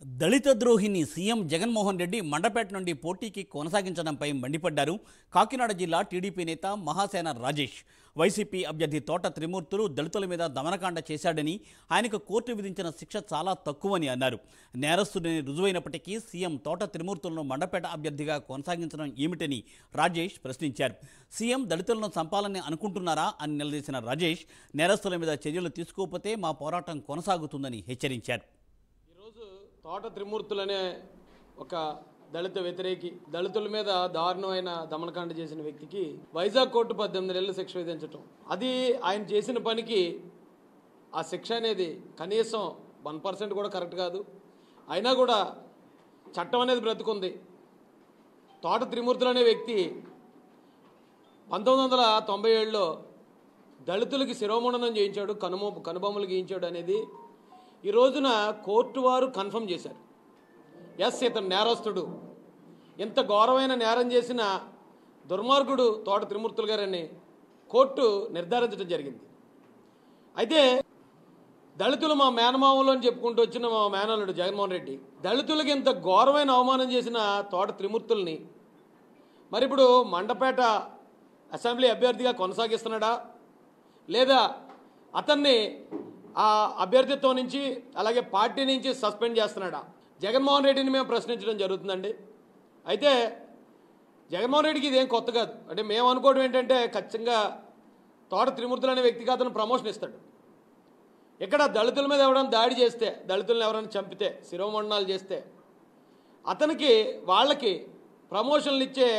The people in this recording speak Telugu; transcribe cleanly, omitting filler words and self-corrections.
దళిత ద్రోహిని సీఎం జగన్మోహన్ రెడ్డి మండపేట నుండి పోటీకి కొనసాగించడంపై మండిపడ్డారు కాకినాడ జిల్లా టీడీపీ నేత మహాసేన రాజేష్. వైసీపీ అభ్యర్థి తోట త్రిమూర్తులు దళితుల మీద దమనకాండ చేశాడని, ఆయనకు కోర్టు విధించిన శిక్ష చాలా తక్కువని అన్నారు. నేరస్తుడిని రుజువైనప్పటికీ సీఎం తోట త్రిమూర్తులను మండపేట అభ్యర్థిగా కొనసాగించడం ఏమిటని రాజేష్ ప్రశ్నించారు. సీఎం దళితులను చంపాలని అనుకుంటున్నారా అని నిలదీసిన రాజేష్, నేరస్తుల మీద చర్యలు తీసుకోకపోతే మా పోరాటం కొనసాగుతుందని హెచ్చరించారు. తోట త్రిమూర్తులనే ఒక దళిత వ్యతిరేకి, దళితుల మీద దారుణమైన దమనకాండ చేసిన వ్యక్తికి వైజాగ్ కోర్టు 18 నెలలు శిక్ష విధించటం, అది ఆయన చేసిన పనికి ఆ శిక్ష అనేది కనీసం 1% కూడా కరెక్ట్ కాదు. అయినా కూడా చట్టం అనేది బ్రతుకుంది. తోట త్రిమూర్తులు అనే వ్యక్తి 1997లో దళితులకి శిరోముండనం చేయించాడు, కనుబొమ్మలు గీయించాడు అనేది ఈ రోజున కోర్టు వారు కన్ఫర్మ్ చేశారు. ఎస్, ఇతను నేరస్తుడు, ఇంత ఘోరమైన నేరం చేసిన దుర్మార్గుడు తోట త్రిమూర్తులు గారని కోర్టు నిర్ధారించడం జరిగింది. అయితే దళితులు మా మేనమామలు అని చెప్పుకుంటూ వచ్చిన మా మేనల్లుడు జగన్మోహన్ రెడ్డి దళితులకి ఇంత ఘోరమైన అవమానం చేసిన తోట త్రిమూర్తుల్ని మరి ఇప్పుడు మండపేట అసెంబ్లీ అభ్యర్థిగా కొనసాగిస్తున్నాడా, లేదా అతన్ని ఆ అభ్యర్థిత్వం నుంచి అలాగే పార్టీ నుంచి సస్పెండ్ చేస్తున్నాడా? జగన్మోహన్ రెడ్డిని మేము ప్రశ్నించడం జరుగుతుందండి. అయితే జగన్మోహన్ రెడ్డికి ఇదేం కొత్త కాదు. అంటే మేము అనుకోవడం ఏంటంటే, ఖచ్చితంగా తోట త్రిమూర్తులు అనే వ్యక్తికి అతను ప్రమోషన్ ఇస్తాడు. ఇక్కడ దళితుల మీద ఎవరైనా దాడి చేస్తే, దళితులను ఎవరైనా చంపితే, శిరోమండనాలు చేస్తే అతనికి వాళ్ళకి ప్రమోషన్లు ఇచ్చే